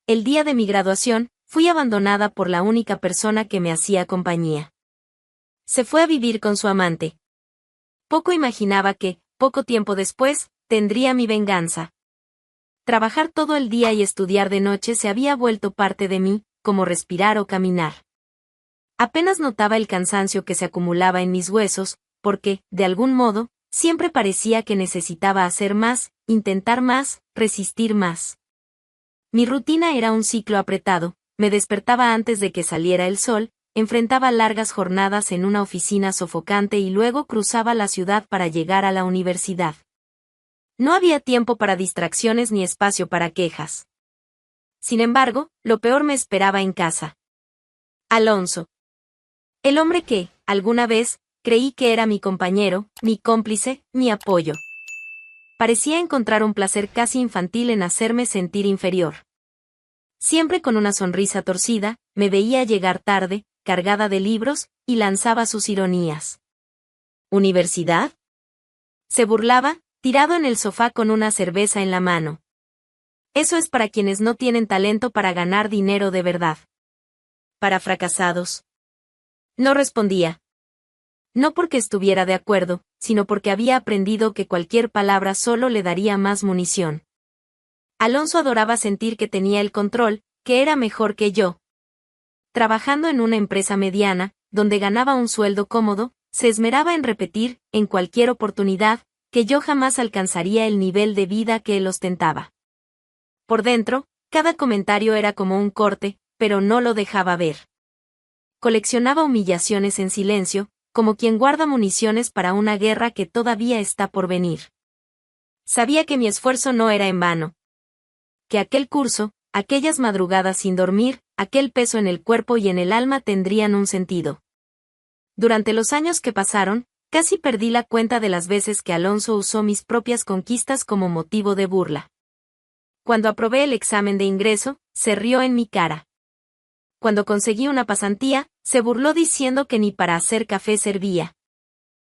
el día de mi graduación, fui abandonada por la única persona que me hacía compañía. Se fue a vivir con su amante. Poco imaginaba que, poco tiempo después, tendría mi venganza. Trabajar todo el día y estudiar de noche se había vuelto parte de mí, como respirar o caminar. Apenas notaba el cansancio que se acumulaba en mis huesos, porque, de algún modo, siempre parecía que necesitaba hacer más, intentar más, resistir más. Mi rutina era un ciclo apretado, me despertaba antes de que saliera el sol, enfrentaba largas jornadas en una oficina sofocante y luego cruzaba la ciudad para llegar a la universidad. No había tiempo para distracciones ni espacio para quejas. Sin embargo, lo peor me esperaba en casa. Alonso. El hombre que, alguna vez, creí que era mi compañero, mi cómplice, mi apoyo. Parecía encontrar un placer casi infantil en hacerme sentir inferior. Siempre con una sonrisa torcida, me veía llegar tarde, cargada de libros, y lanzaba sus ironías. ¿Universidad? Se burlaba, tirado en el sofá con una cerveza en la mano. Eso es para quienes no tienen talento para ganar dinero de verdad. Para fracasados. No respondía. No porque estuviera de acuerdo, sino porque había aprendido que cualquier palabra solo le daría más munición. Alonso adoraba sentir que tenía el control, que era mejor que yo. Trabajando en una empresa mediana, donde ganaba un sueldo cómodo, se esmeraba en repetir, en cualquier oportunidad, que yo jamás alcanzaría el nivel de vida que él ostentaba. Por dentro, cada comentario era como un corte, pero no lo dejaba ver. Coleccionaba humillaciones en silencio, como quien guarda municiones para una guerra que todavía está por venir. Sabía que mi esfuerzo no era en vano. Que aquel curso, aquellas madrugadas sin dormir, aquel peso en el cuerpo y en el alma tendrían un sentido. Durante los años que pasaron, casi perdí la cuenta de las veces que Alonso usó mis propias conquistas como motivo de burla. Cuando aprobé el examen de ingreso, se rió en mi cara. Cuando conseguí una pasantía, se burló diciendo que ni para hacer café servía.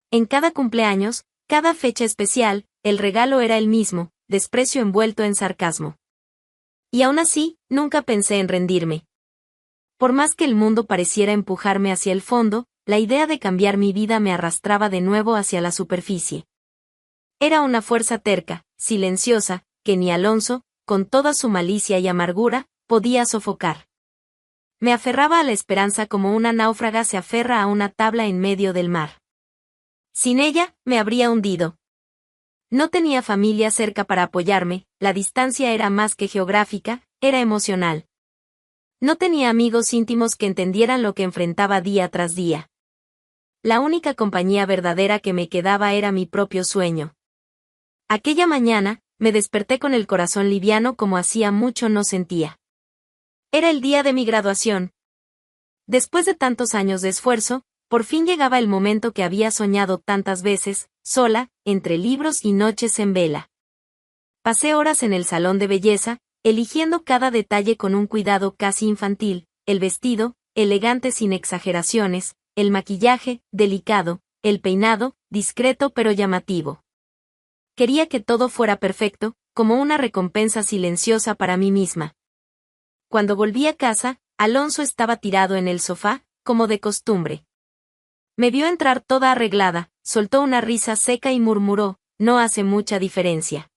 En cada cumpleaños, cada fecha especial, el regalo era el mismo, desprecio envuelto en sarcasmo. Y aún así, nunca pensé en rendirme. Por más que el mundo pareciera empujarme hacia el fondo, la idea de cambiar mi vida me arrastraba de nuevo hacia la superficie. Era una fuerza terca, silenciosa, que ni Alonso, con toda su malicia y amargura, podía sofocar. Me aferraba a la esperanza como una náufraga se aferra a una tabla en medio del mar. Sin ella, me habría hundido. No tenía familia cerca para apoyarme, la distancia era más que geográfica, era emocional. No tenía amigos íntimos que entendieran lo que enfrentaba día tras día. La única compañía verdadera que me quedaba era mi propio sueño. Aquella mañana, me desperté con el corazón liviano como hacía mucho no sentía. Era el día de mi graduación. Después de tantos años de esfuerzo, por fin llegaba el momento que había soñado tantas veces, sola, entre libros y noches en vela. Pasé horas en el salón de belleza, eligiendo cada detalle con un cuidado casi infantil, el vestido, elegante sin exageraciones, el maquillaje, delicado, el peinado, discreto pero llamativo. Quería que todo fuera perfecto, como una recompensa silenciosa para mí misma. Cuando volví a casa, Alonso estaba tirado en el sofá, como de costumbre. Me vio entrar toda arreglada, soltó una risa seca y murmuró, no hace mucha diferencia.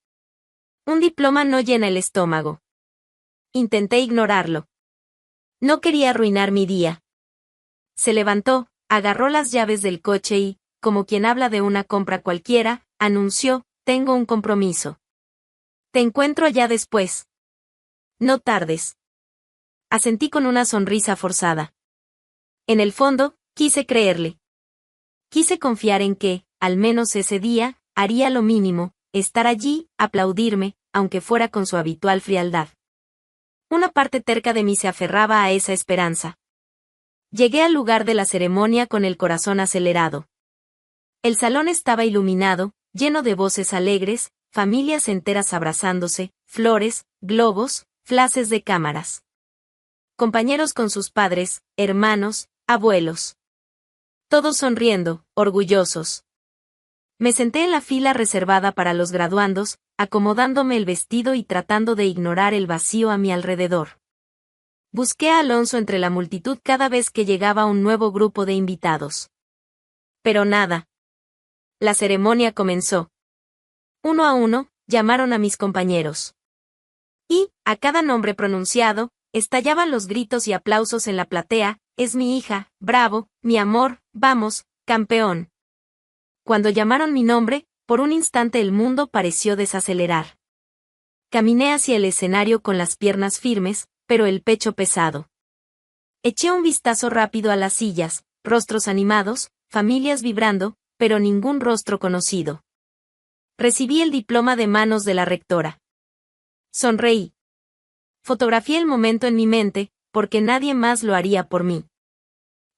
Un diploma no llena el estómago. Intenté ignorarlo. No quería arruinar mi día. Se levantó, agarró las llaves del coche y, como quien habla de una compra cualquiera, anunció, tengo un compromiso. Te encuentro allá después. No tardes. Asentí con una sonrisa forzada. En el fondo, quise creerle. Quise confiar en que, al menos ese día, haría lo mínimo, estar allí, aplaudirme, aunque fuera con su habitual frialdad. Una parte terca de mí se aferraba a esa esperanza. Llegué al lugar de la ceremonia con el corazón acelerado. El salón estaba iluminado, lleno de voces alegres, familias enteras abrazándose, flores, globos, flashes de cámaras. Compañeros con sus padres, hermanos, abuelos. Todos sonriendo, orgullosos. Me senté en la fila reservada para los graduandos, acomodándome el vestido y tratando de ignorar el vacío a mi alrededor. Busqué a Alonso entre la multitud cada vez que llegaba un nuevo grupo de invitados. Pero nada. La ceremonia comenzó. Uno a uno, llamaron a mis compañeros. Y, a cada nombre pronunciado, estallaban los gritos y aplausos en la platea: «Es mi hija, bravo, mi amor, vamos, campeón». Cuando llamaron mi nombre, por un instante el mundo pareció desacelerar. Caminé hacia el escenario con las piernas firmes, pero el pecho pesado. Eché un vistazo rápido a las sillas, rostros animados, familias vibrando, pero ningún rostro conocido. Recibí el diploma de manos de la rectora. Sonreí. Fotografié el momento en mi mente, porque nadie más lo haría por mí.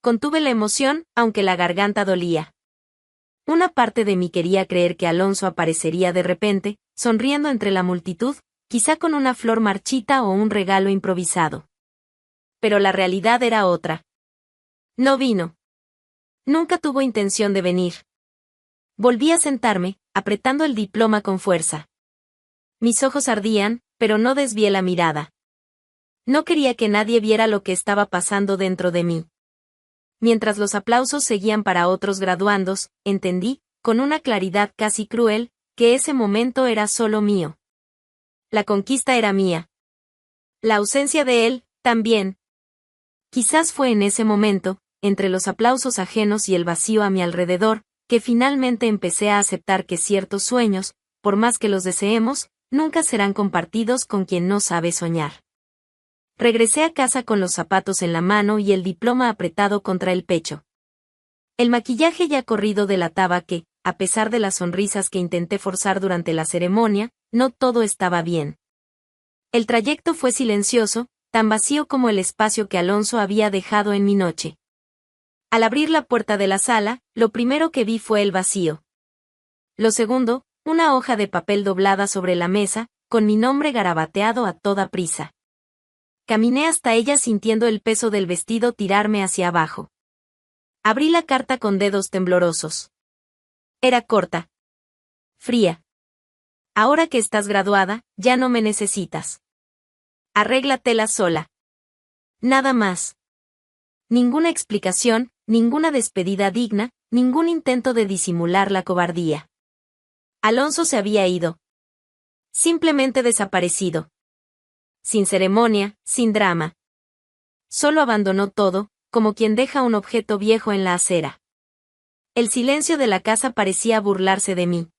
Contuve la emoción, aunque la garganta dolía. Una parte de mí quería creer que Alonso aparecería de repente, sonriendo entre la multitud, quizá con una flor marchita o un regalo improvisado. Pero la realidad era otra. No vino. Nunca tuvo intención de venir. Volví a sentarme, apretando el diploma con fuerza. Mis ojos ardían, pero no desvié la mirada. No quería que nadie viera lo que estaba pasando dentro de mí. Mientras los aplausos seguían para otros graduandos, entendí, con una claridad casi cruel, que ese momento era solo mío. La conquista era mía. La ausencia de él, también. Quizás fue en ese momento, entre los aplausos ajenos y el vacío a mi alrededor, que finalmente empecé a aceptar que ciertos sueños, por más que los deseemos, nunca serán compartidos con quien no sabe soñar. Regresé a casa con los zapatos en la mano y el diploma apretado contra el pecho. El maquillaje ya corrido delataba que, a pesar de las sonrisas que intenté forzar durante la ceremonia, no todo estaba bien. El trayecto fue silencioso, tan vacío como el espacio que Alonso había dejado en mi noche. Al abrir la puerta de la sala, lo primero que vi fue el vacío. Lo segundo, una hoja de papel doblada sobre la mesa, con mi nombre garabateado a toda prisa. Caminé hasta ella sintiendo el peso del vestido tirarme hacia abajo. Abrí la carta con dedos temblorosos. Era corta. Fría. Ahora que estás graduada, ya no me necesitas. Arréglatela sola. Nada más. Ninguna explicación, ninguna despedida digna, ningún intento de disimular la cobardía. Alonso se había ido. Simplemente desaparecido. Sin ceremonia, sin drama. Solo abandonó todo, como quien deja un objeto viejo en la acera. El silencio de la casa parecía burlarse de mí.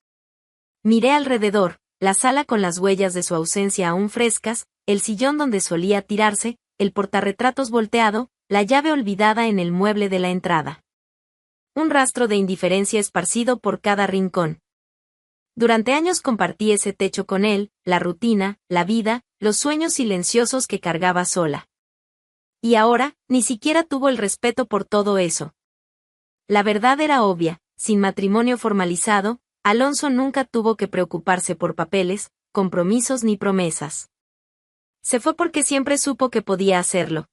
Miré alrededor, la sala con las huellas de su ausencia aún frescas, el sillón donde solía tirarse, el portarretratos volteado, la llave olvidada en el mueble de la entrada. Un rastro de indiferencia esparcido por cada rincón. Durante años compartí ese techo con él, la rutina, la vida, los sueños silenciosos que cargaba sola. Y ahora, ni siquiera tuvo el respeto por todo eso. La verdad era obvia, sin matrimonio formalizado, Alonso nunca tuvo que preocuparse por papeles, compromisos ni promesas. Se fue porque siempre supo que podía hacerlo.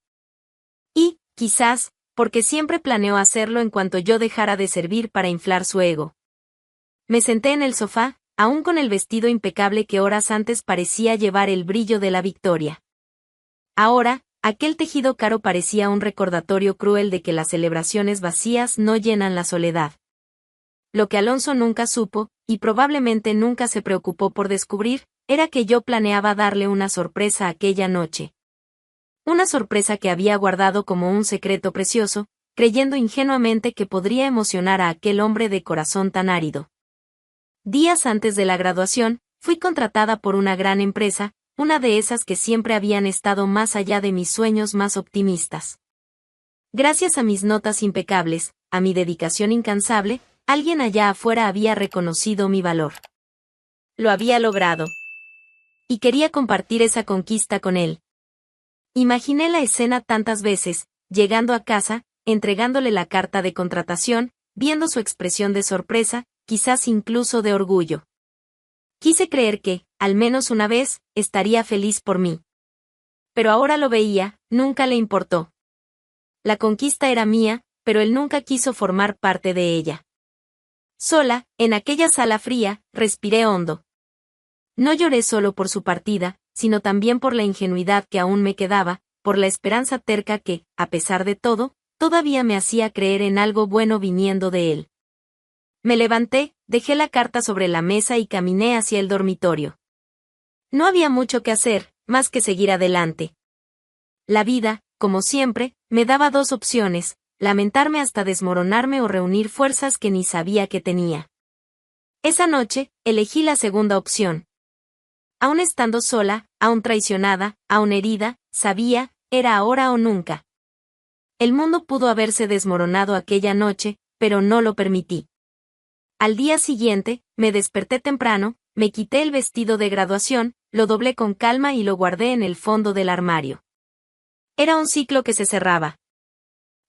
Y, quizás, porque siempre planeó hacerlo en cuanto yo dejara de servir para inflar su ego. Me senté en el sofá, aún con el vestido impecable que horas antes parecía llevar el brillo de la victoria. Ahora, aquel tejido caro parecía un recordatorio cruel de que las celebraciones vacías no llenan la soledad. Lo que Alonso nunca supo, y probablemente nunca se preocupó por descubrir, era que yo planeaba darle una sorpresa aquella noche. Una sorpresa que había guardado como un secreto precioso, creyendo ingenuamente que podría emocionar a aquel hombre de corazón tan árido. Días antes de la graduación, fui contratada por una gran empresa, una de esas que siempre habían estado más allá de mis sueños más optimistas. Gracias a mis notas impecables, a mi dedicación incansable, alguien allá afuera había reconocido mi valor. Lo había logrado. Y quería compartir esa conquista con él. Imaginé la escena tantas veces, llegando a casa, entregándole la carta de contratación, viendo su expresión de sorpresa, quizás incluso de orgullo. Quise creer que, al menos una vez, estaría feliz por mí. Pero ahora lo veía, nunca le importó. La conquista era mía, pero él nunca quiso formar parte de ella. Sola, en aquella sala fría, respiré hondo. No lloré solo por su partida, sino también por la ingenuidad que aún me quedaba, por la esperanza terca que, a pesar de todo, todavía me hacía creer en algo bueno viniendo de él. Me levanté, dejé la carta sobre la mesa y caminé hacia el dormitorio. No había mucho que hacer, más que seguir adelante. La vida, como siempre, me daba dos opciones: lamentarme hasta desmoronarme o reunir fuerzas que ni sabía que tenía. Esa noche, elegí la segunda opción. Aún estando sola, aún traicionada, aún herida, sabía, era ahora o nunca. El mundo pudo haberse desmoronado aquella noche, pero no lo permití. Al día siguiente, me desperté temprano, me quité el vestido de graduación, lo doblé con calma y lo guardé en el fondo del armario. Era un ciclo que se cerraba.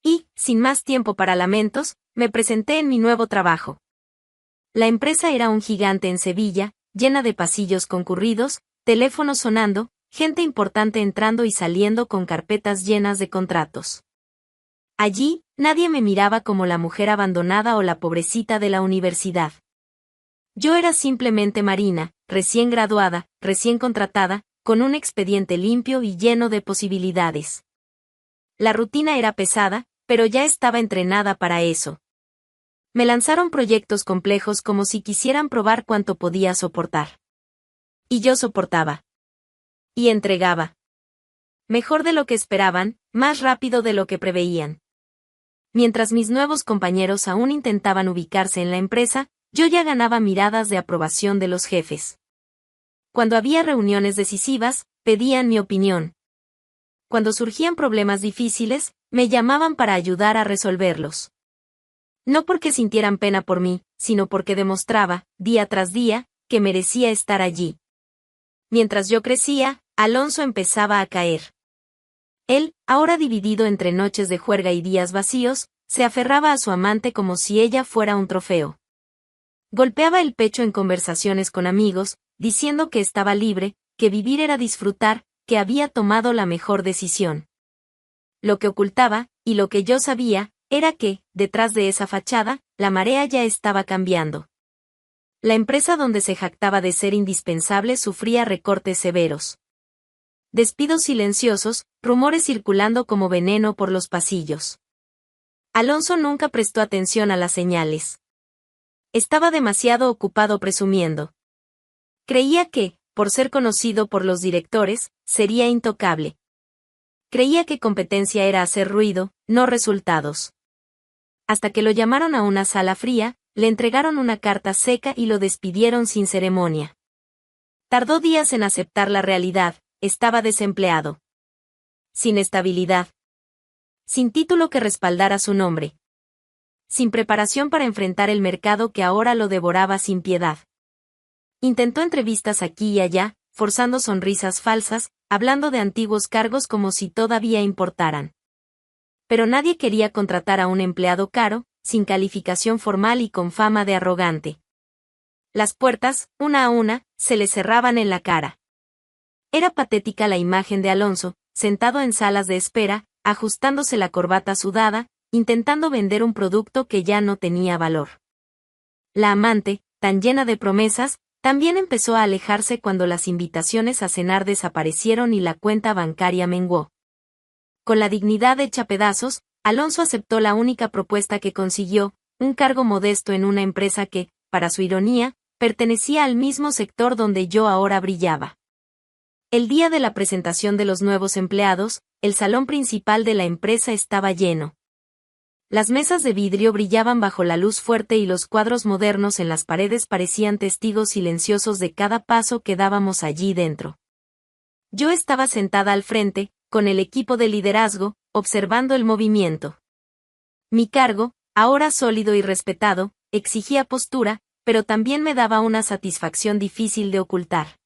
Y, sin más tiempo para lamentos, me presenté en mi nuevo trabajo. La empresa era un gigante en Sevilla, llena de pasillos concurridos, teléfonos sonando, gente importante entrando y saliendo con carpetas llenas de contratos. Allí, nadie me miraba como la mujer abandonada o la pobrecita de la universidad. Yo era simplemente Marina, recién graduada, recién contratada, con un expediente limpio y lleno de posibilidades. La rutina era pesada, pero ya estaba entrenada para eso. Me lanzaron proyectos complejos como si quisieran probar cuánto podía soportar. Y yo soportaba. Y entregaba. Mejor de lo que esperaban, más rápido de lo que preveían. Mientras mis nuevos compañeros aún intentaban ubicarse en la empresa, yo ya ganaba miradas de aprobación de los jefes. Cuando había reuniones decisivas, pedían mi opinión. Cuando surgían problemas difíciles, me llamaban para ayudar a resolverlos. No porque sintieran pena por mí, sino porque demostraba, día tras día, que merecía estar allí. Mientras yo crecía, Alonso empezaba a caer. Él, ahora dividido entre noches de juerga y días vacíos, se aferraba a su amante como si ella fuera un trofeo. Golpeaba el pecho en conversaciones con amigos, diciendo que estaba libre, que vivir era disfrutar, que había tomado la mejor decisión. Lo que ocultaba, y lo que yo sabía, era que, detrás de esa fachada, la marea ya estaba cambiando. La empresa donde se jactaba de ser indispensable sufría recortes severos. Despidos silenciosos, rumores circulando como veneno por los pasillos. Alonso nunca prestó atención a las señales. Estaba demasiado ocupado presumiendo. Creía que, por ser conocido por los directores, sería intocable. Creía que competencia era hacer ruido, no resultados. Hasta que lo llamaron a una sala fría, le entregaron una carta seca y lo despidieron sin ceremonia. Tardó días en aceptar la realidad, estaba desempleado. Sin estabilidad. Sin título que respaldara su nombre. Sin preparación para enfrentar el mercado que ahora lo devoraba sin piedad. Intentó entrevistas aquí y allá, forzando sonrisas falsas, hablando de antiguos cargos como si todavía importaran. Pero nadie quería contratar a un empleado caro, sin calificación formal y con fama de arrogante. Las puertas, una a una, se le cerraban en la cara. Era patética la imagen de Alonso, sentado en salas de espera, ajustándose la corbata sudada, intentando vender un producto que ya no tenía valor. La amante, tan llena de promesas, también empezó a alejarse cuando las invitaciones a cenar desaparecieron y la cuenta bancaria menguó. Con la dignidad hecha pedazos, Alonso aceptó la única propuesta que consiguió, un cargo modesto en una empresa que, para su ironía, pertenecía al mismo sector donde yo ahora brillaba. El día de la presentación de los nuevos empleados, el salón principal de la empresa estaba lleno. Las mesas de vidrio brillaban bajo la luz fuerte y los cuadros modernos en las paredes parecían testigos silenciosos de cada paso que dábamos allí dentro. Yo estaba sentada al frente, con el equipo de liderazgo, observando el movimiento. Mi cargo, ahora sólido y respetado, exigía postura, pero también me daba una satisfacción difícil de ocultar.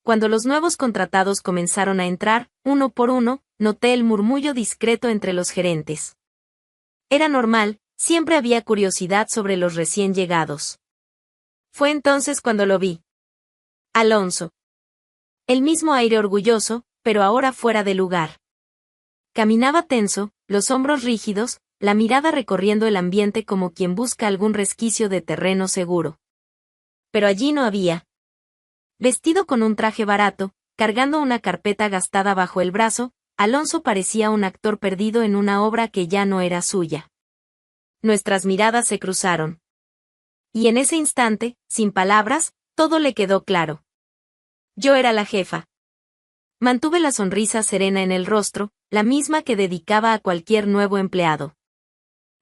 Cuando los nuevos contratados comenzaron a entrar, uno por uno, noté el murmullo discreto entre los gerentes. Era normal, siempre había curiosidad sobre los recién llegados. Fue entonces cuando lo vi. Alonso. El mismo aire orgulloso, pero ahora fuera de lugar. Caminaba tenso, los hombros rígidos, la mirada recorriendo el ambiente como quien busca algún resquicio de terreno seguro. Pero allí no había. Vestido con un traje barato, cargando una carpeta gastada bajo el brazo, Alonso parecía un actor perdido en una obra que ya no era suya. Nuestras miradas se cruzaron. Y en ese instante, sin palabras, todo le quedó claro. Yo era la jefa. Mantuve la sonrisa serena en el rostro, la misma que dedicaba a cualquier nuevo empleado.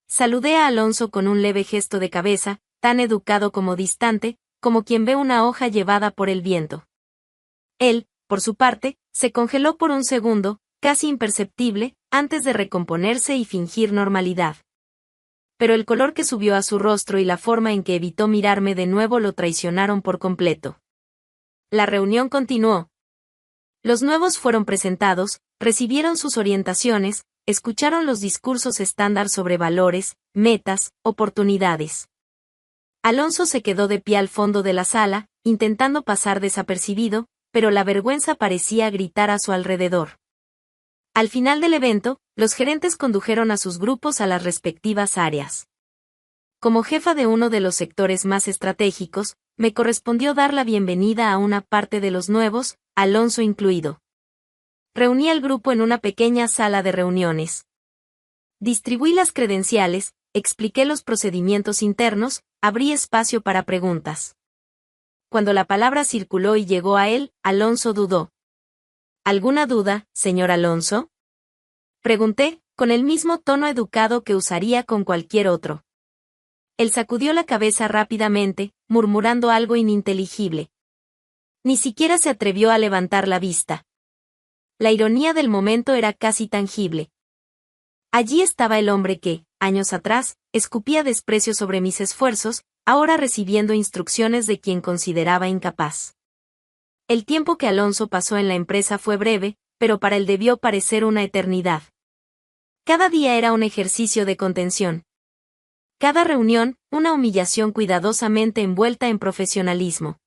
Saludé a Alonso con un leve gesto de cabeza, tan educado como distante, como quien ve una hoja llevada por el viento. Él, por su parte, se congeló por un segundo, casi imperceptible, antes de recomponerse y fingir normalidad. Pero el color que subió a su rostro y la forma en que evitó mirarme de nuevo lo traicionaron por completo. La reunión continuó. Los nuevos fueron presentados, recibieron sus orientaciones, escucharon los discursos estándar sobre valores, metas, oportunidades. Alonso se quedó de pie al fondo de la sala, intentando pasar desapercibido, pero la vergüenza parecía gritar a su alrededor. Al final del evento, los gerentes condujeron a sus grupos a las respectivas áreas. Como jefa de uno de los sectores más estratégicos, me correspondió dar la bienvenida a una parte de los nuevos, Alonso incluido. Reuní al grupo en una pequeña sala de reuniones. Distribuí las credenciales, expliqué los procedimientos internos, abrí espacio para preguntas. Cuando la palabra circuló y llegó a él, Alonso dudó. ¿Alguna duda, señor Alonso? Pregunté, con el mismo tono educado que usaría con cualquier otro. Él sacudió la cabeza rápidamente, murmurando algo ininteligible. Ni siquiera se atrevió a levantar la vista. La ironía del momento era casi tangible. Allí estaba el hombre que, años atrás, escupía desprecio sobre mis esfuerzos, ahora recibiendo instrucciones de quien consideraba incapaz. El tiempo que Alonso pasó en la empresa fue breve, pero para él debió parecer una eternidad. Cada día era un ejercicio de contención. Cada reunión, una humillación cuidadosamente envuelta en profesionalismo.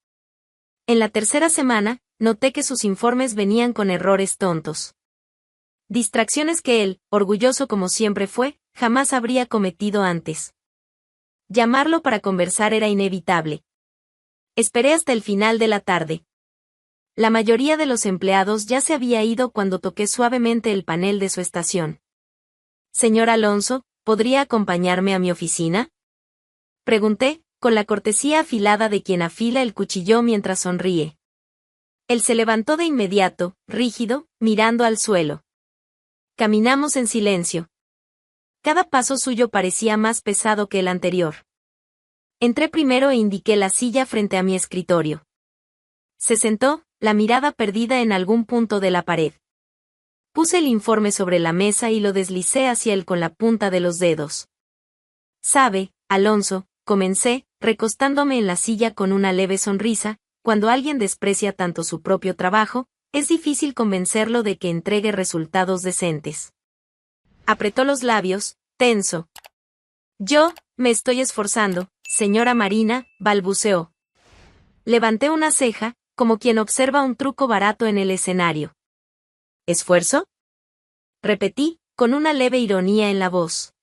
En la tercera semana, noté que sus informes venían con errores tontos. Distracciones que él, orgulloso como siempre fue, jamás habría cometido antes. Llamarlo para conversar era inevitable. Esperé hasta el final de la tarde. La mayoría de los empleados ya se había ido cuando toqué suavemente el panel de su estación. Señor Alonso, ¿podría acompañarme a mi oficina? Pregunté, con la cortesía afilada de quien afila el cuchillo mientras sonríe. Él se levantó de inmediato, rígido, mirando al suelo. Caminamos en silencio. Cada paso suyo parecía más pesado que el anterior. Entré primero e indiqué la silla frente a mi escritorio. Se sentó, la mirada perdida en algún punto de la pared. Puse el informe sobre la mesa y lo deslicé hacia él con la punta de los dedos. Sabe, Alonso, comencé, recostándome en la silla con una leve sonrisa, cuando alguien desprecia tanto su propio trabajo, es difícil convencerlo de que entregue resultados decentes. Apretó los labios, tenso. Yo, me estoy esforzando, señora Marina, balbuceó. Levanté una ceja, como quien observa un truco barato en el escenario. ¿Esfuerzo? Repetí, con una leve ironía en la voz.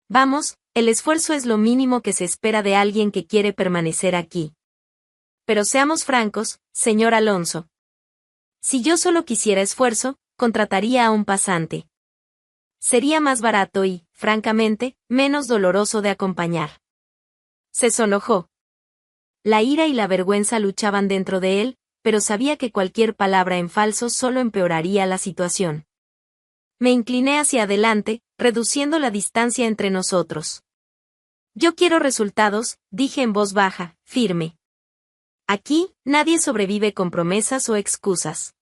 Vamos, el esfuerzo es lo mínimo que se espera de alguien que quiere permanecer aquí. Pero seamos francos, señor Alonso. Si yo solo quisiera esfuerzo, contrataría a un pasante. Sería más barato y, francamente, menos doloroso de acompañar. Se sonrojó. La ira y la vergüenza luchaban dentro de él, pero sabía que cualquier palabra en falso solo empeoraría la situación. Me incliné hacia adelante, reduciendo la distancia entre nosotros. Yo quiero resultados, dije en voz baja, firme. Aquí, nadie sobrevive con promesas o excusas.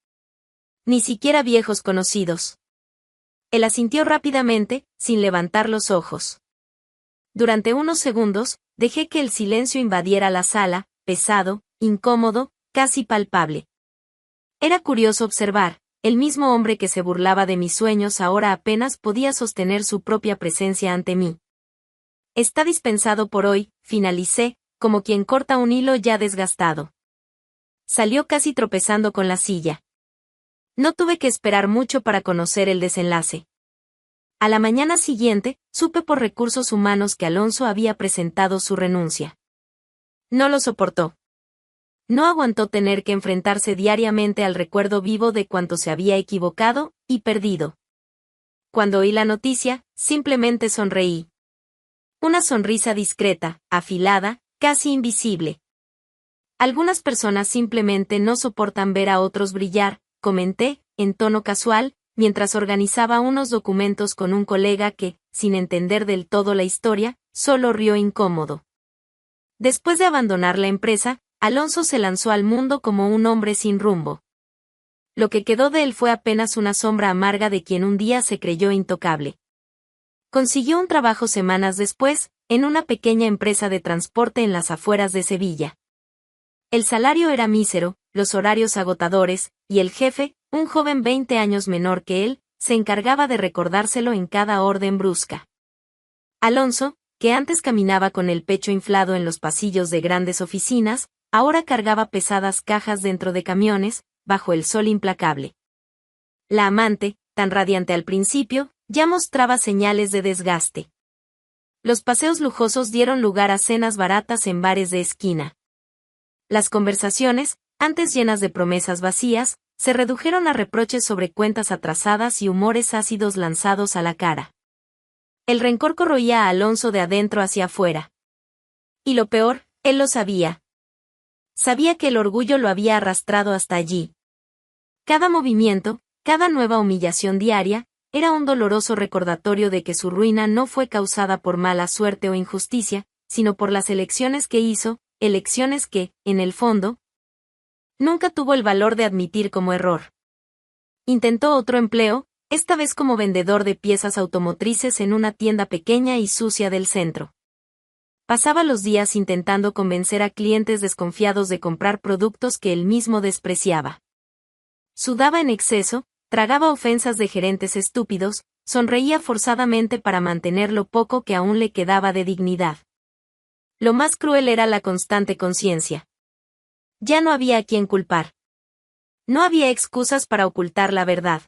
Ni siquiera viejos conocidos. Él asintió rápidamente, sin levantar los ojos. Durante unos segundos, dejé que el silencio invadiera la sala, pesado, incómodo, casi palpable. Era curioso observar, el mismo hombre que se burlaba de mis sueños ahora apenas podía sostener su propia presencia ante mí. Está dispensado por hoy, finalicé, como quien corta un hilo ya desgastado. Salió casi tropezando con la silla. No tuve que esperar mucho para conocer el desenlace. A la mañana siguiente, supe por recursos humanos que Alonso había presentado su renuncia. No lo soportó. No aguantó tener que enfrentarse diariamente al recuerdo vivo de cuánto se había equivocado y perdido. Cuando oí la noticia, simplemente sonreí. Una sonrisa discreta, afilada, casi invisible. Algunas personas simplemente no soportan ver a otros brillar, comenté, en tono casual, mientras organizaba unos documentos con un colega que, sin entender del todo la historia, solo rió incómodo. Después de abandonar la empresa, Alonso se lanzó al mundo como un hombre sin rumbo. Lo que quedó de él fue apenas una sombra amarga de quien un día se creyó intocable. Consiguió un trabajo semanas después, en una pequeña empresa de transporte en las afueras de Sevilla. El salario era mísero, los horarios agotadores, y el jefe, un joven 20 años menor que él, se encargaba de recordárselo en cada orden brusca. Alonso, que antes caminaba con el pecho inflado en los pasillos de grandes oficinas, ahora cargaba pesadas cajas dentro de camiones, bajo el sol implacable. La amante, tan radiante al principio, ya mostraba señales de desgaste. Los paseos lujosos dieron lugar a cenas baratas en bares de esquina. Las conversaciones, antes llenas de promesas vacías, se redujeron a reproches sobre cuentas atrasadas y humores ácidos lanzados a la cara. El rencor corroía a Alonso de adentro hacia afuera. Y lo peor, él lo sabía. Sabía que el orgullo lo había arrastrado hasta allí. Cada movimiento, cada nueva humillación diaria, era un doloroso recordatorio de que su ruina no fue causada por mala suerte o injusticia, sino por las elecciones que hizo, elecciones que, en el fondo, nunca tuvo el valor de admitir como error. Intentó otro empleo, esta vez como vendedor de piezas automotrices en una tienda pequeña y sucia del centro. Pasaba los días intentando convencer a clientes desconfiados de comprar productos que él mismo despreciaba. Sudaba en exceso, tragaba ofensas de gerentes estúpidos, sonreía forzadamente para mantener lo poco que aún le quedaba de dignidad. Lo más cruel era la constante conciencia. Ya no había a quien culpar. No había excusas para ocultar la verdad.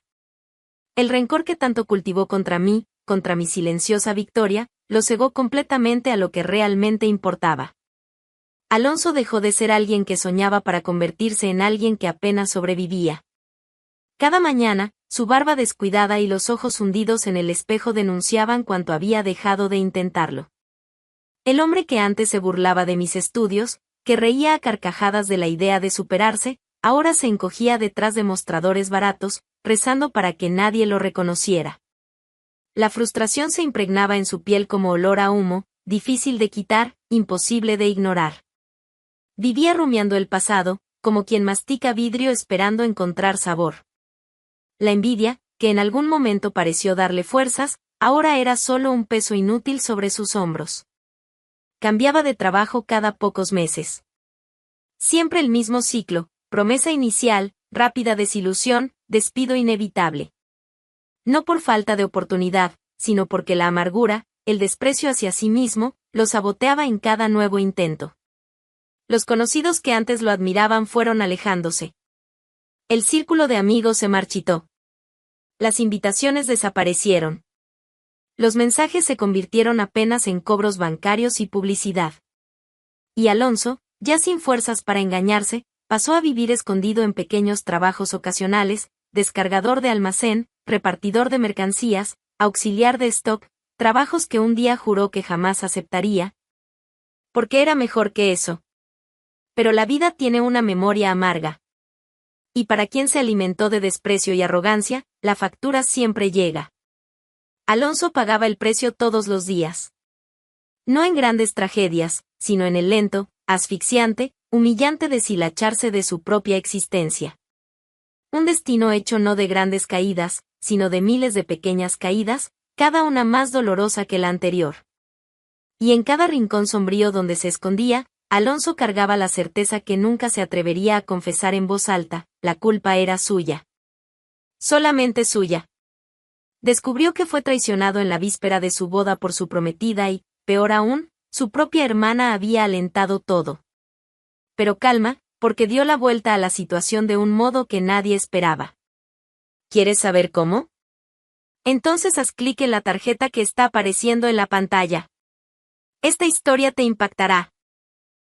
El rencor que tanto cultivó contra mí, contra mi silenciosa victoria, lo cegó completamente a lo que realmente importaba. Alonso dejó de ser alguien que soñaba para convertirse en alguien que apenas sobrevivía. Cada mañana, su barba descuidada y los ojos hundidos en el espejo denunciaban cuánto había dejado de intentarlo. El hombre que antes se burlaba de mis estudios, que reía a carcajadas de la idea de superarse, ahora se encogía detrás de mostradores baratos, rezando para que nadie lo reconociera. La frustración se impregnaba en su piel como olor a humo, difícil de quitar, imposible de ignorar. Vivía rumiando el pasado, como quien mastica vidrio esperando encontrar sabor. La envidia, que en algún momento pareció darle fuerzas, ahora era solo un peso inútil sobre sus hombros. Cambiaba de trabajo cada pocos meses. Siempre el mismo ciclo, promesa inicial, rápida desilusión, despido inevitable. No por falta de oportunidad, sino porque la amargura, el desprecio hacia sí mismo, lo saboteaba en cada nuevo intento. Los conocidos que antes lo admiraban fueron alejándose. El círculo de amigos se marchitó. Las invitaciones desaparecieron. Los mensajes se convirtieron apenas en cobros bancarios y publicidad. Y Alonso, ya sin fuerzas para engañarse, pasó a vivir escondido en pequeños trabajos ocasionales, descargador de almacén, repartidor de mercancías, auxiliar de stock, trabajos que un día juró que jamás aceptaría, porque era mejor que eso. Pero la vida tiene una memoria amarga. Y para quien se alimentó de desprecio y arrogancia, la factura siempre llega. Alonso pagaba el precio todos los días. No en grandes tragedias, sino en el lento, asfixiante, humillante deshilacharse de su propia existencia. Un destino hecho no de grandes caídas, sino de miles de pequeñas caídas, cada una más dolorosa que la anterior. Y en cada rincón sombrío donde se escondía, Alonso cargaba la certeza que nunca se atrevería a confesar en voz alta, la culpa era suya. Solamente suya. Descubrió que fue traicionado en la víspera de su boda por su prometida y, peor aún, su propia hermana había alentado todo. Pero calma, porque dio la vuelta a la situación de un modo que nadie esperaba. ¿Quieres saber cómo? Entonces haz clic en la tarjeta que está apareciendo en la pantalla. Esta historia te impactará.